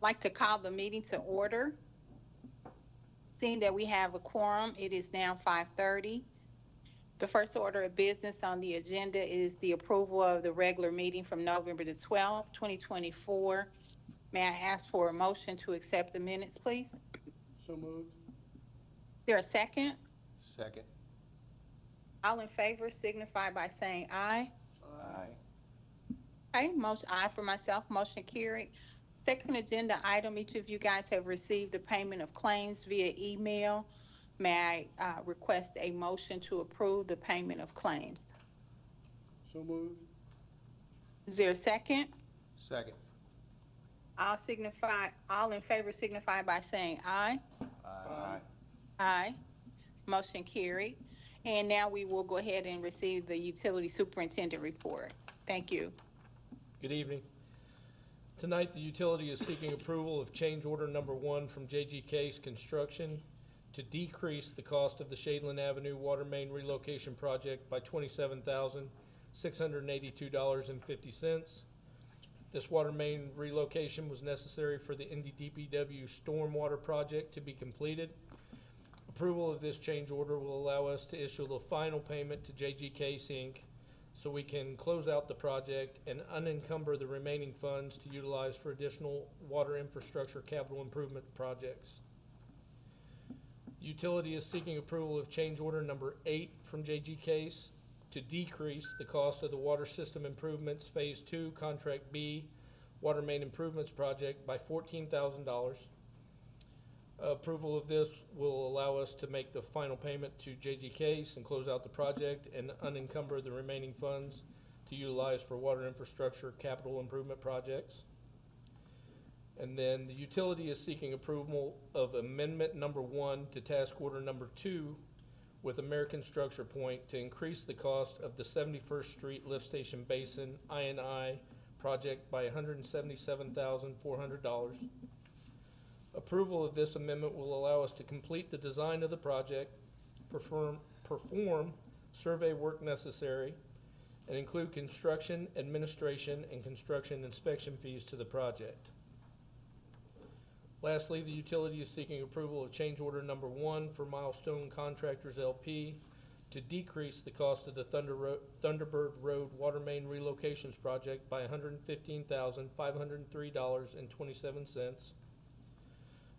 Like to call the meeting to order. Seeing that we have a quorum, it is now 5:30. The first order of business on the agenda is the approval of the regular meeting from November the 12th, 2024. May I ask for a motion to accept the minutes, please? Is So moved. there a second? Second. All in favor signify by saying aye. Aye. Okay, motion aye for myself, motion carried. Second agenda item, each of you guys have received the payment of claims via email. May I request a motion to approve the payment of claims? So moved. Is there a second? Second. All in favor signify by saying aye. Aye. Aye. Motion carried. And now we will go ahead and receive the utility superintendent report. Thank you. Good evening. Tonight, the utility is seeking approval of change order number 1 from J.G. Case Construction to decrease the cost of the Shadeland Avenue Water Main Relocation Project by $27,682.50. This water main relocation was necessary for the Indy DPW stormwater project to be completed. Approval of this change order will allow us to issue the final payment to J.G. Case Inc. so we can close out the project and unencumber the remaining funds to utilize for additional water infrastructure capital improvement projects. The utility is seeking approval of change order number 8 from J.G. Case to decrease the cost of the Water System Improvements Phase 2 Contract B Water Main Improvements Project by $14,000. Approval of this will allow us to make the final payment to J.G. Case and close out the project and unencumber the remaining funds to utilize for water infrastructure capital improvement projects. And then the utility is seeking approval of amendment number 1 to task order number 2 with American Structure Point to increase the cost of the 71st Street Lift Station Basin I&I project by $177,400. Approval of this amendment will allow us to complete the design of the project, perform survey work necessary, and include construction, administration, and construction inspection fees to the project. Lastly, the utility is seeking approval of change order number 1 for Milestone Contractors LP to decrease the cost of the Thunderbird Road Water Main Relocations Project by $115,503.27.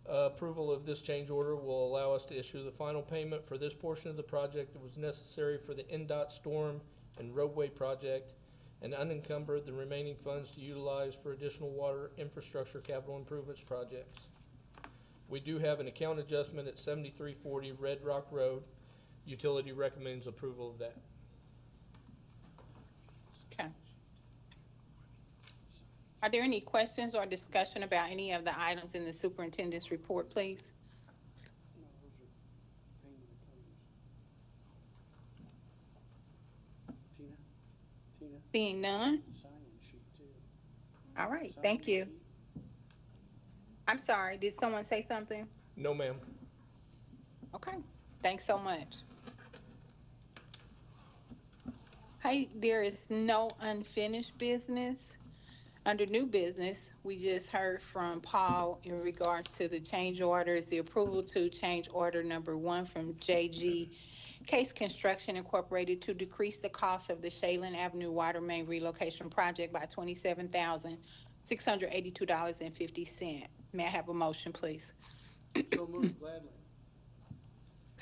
Approval of this change order will allow us to issue the final payment for this portion of the project that was necessary for the NDOT storm and roadway project and unencumber the remaining funds to utilize for additional water infrastructure capital improvements projects. We do have an account adjustment at 7340 Red Rock Road. Utility recommends approval of that. Okay. Are there any questions or discussion about any of the items in the superintendent's report, please? No, those are payment of claims. Tina, Seeing none? sign-in sheet too. All right, thank Sign-in you. sheet. I'm sorry, did someone say something? No, ma'am. Okay, thanks so much. Hey, there is no unfinished business. Under new business, we just heard from Paul in regards to the change orders, the approval to change order number 1 from JG Case Construction Incorporated to decrease the cost of the Shadeland Avenue Water Main Relocation Project by $27,682.50. May I have a motion, please? So moved gladly.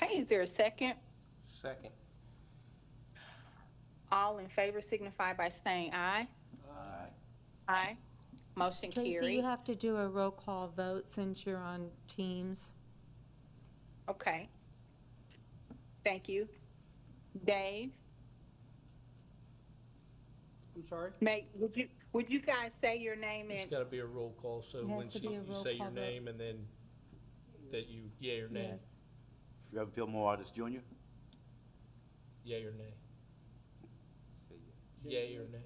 Okay, is there a second? Second. All in favor signify by saying aye. Aye. Aye. Motion Tracy, you carried. have to do a roll call vote since you're on Teams. Okay. Thank you. Dave, I'm sorry? would you guys say your name It's and got to be a roll call, so It has when to be a you roll say your call vote. name and then that you yay or nay. Yes. Reverend Fillmore Artis Jr. Yay or nay. Say Yay or nay.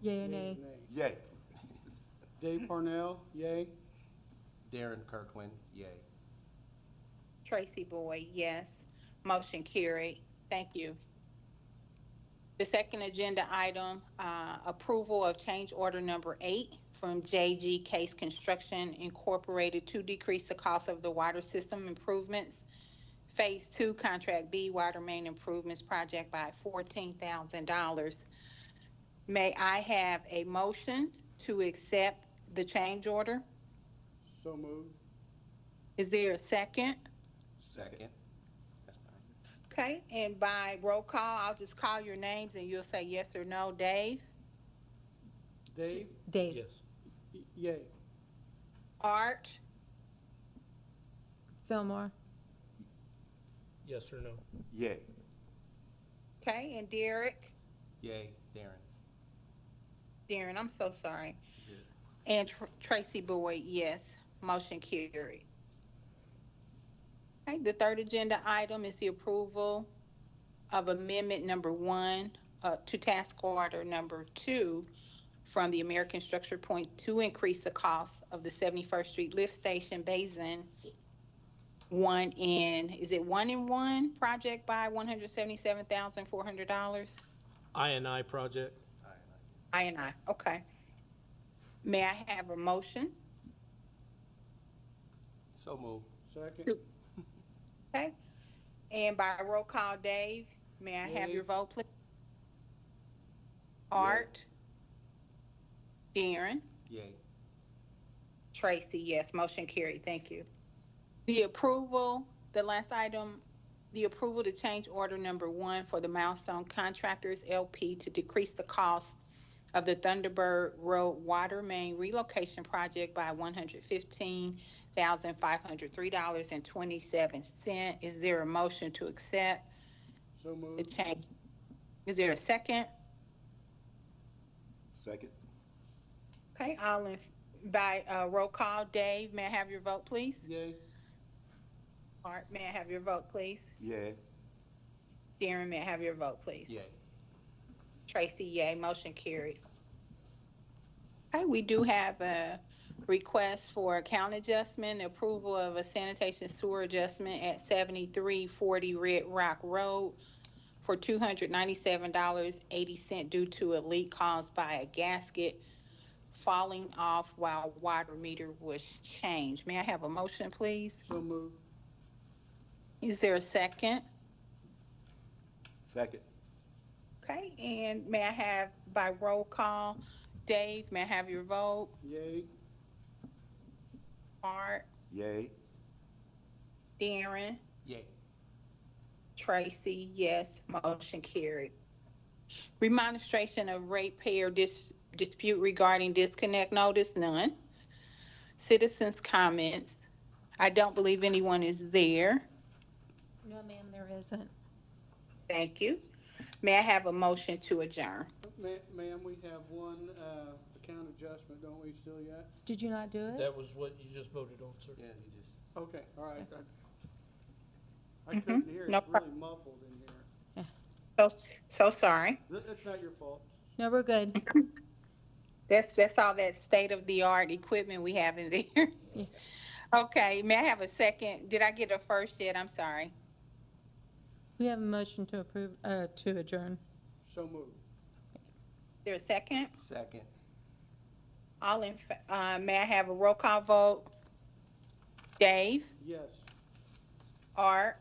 Yea or nay? Yay. Dave Parnell, yay. Darren Kirkland, yay. Tracy Boyd, yes. Motion carried. Thank you. The second agenda item, approval of change order number 8 from JG Case Construction Incorporated to decrease the cost of the water system improvements. Phase 2, Contract B, Water Main Improvements Project by $14,000. May I have a motion to accept the change order? So moved. Is there a second? Second. That's fine. Okay, and by roll call, I'll just call your names and you'll say yes or no. Dave? Dave? Dave. Yes. Yay. Art? Fillmore. Yes or no? Yay. Okay, and Derek? Yay, Darren. Darren, I'm so sorry. Good. And Tracy Boyd, yes. Motion carried. Okay, the third agenda item is the approval of amendment number 1 to task order number 2 from the American Structure Point to increase the cost of the 71st Street Lift Station Basin one in one project by $177,400? I&I project. I, okay. May I have a motion? So move. Second. Okay. And by roll call, Dave, may I have Yay. your vote, please? Art? Darren? Yay. Tracy, yes. Motion carried. Thank you. The approval, the last item, the approval to change order number 1 for the Milestone Contractors LP to decrease the cost of the Thunderbird Road Water Main Relocation Project by $115,503.27. Is there a motion to accept So the moved. change? Is there a second? Second. Okay, all in, by roll call, Dave, may I have your vote, please? Yay. Art, may I have your vote, please? Yay. Darren, may I have your vote, please? Yay. Tracy, yay, motion carried. Okay, we do have a request for account adjustment, approval of a sanitation sewer adjustment at 7340 Red Rock Road for $297.80 due to a leak caused by a gasket falling off while water meter was changed. May I have a motion, please? So moved. Is there a second? Second. Okay, and may I have by roll call, Dave, may I have your vote? Yay. Art, Yay. Darren, Yay. Tracy, yes, motion carried. Remonstration of ratepayer dispute regarding disconnect notice, none. Citizens' comments, I don't believe anyone is there. No, ma'am, there isn't. Thank you. May I have a motion to adjourn? Ma'am, we have one account adjustment, don't we, still yet? Did you not do it? That was what you just voted on, sir. Yeah, you just. Okay, all right. I couldn't hear, No it's really muffled in here. So sorry. That's not your fault. No, we're good. That's all that state-of-the-art equipment we have in there. Yeah. Okay, may I have a second? Did I get a first yet? I'm sorry. We have a motion to approve, to adjourn. So moved. There a second? Second. All in, may I have a roll call vote? Dave, Yes. Art,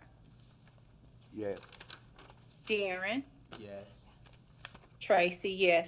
Yes. Darren, Yes. Tracy, yes,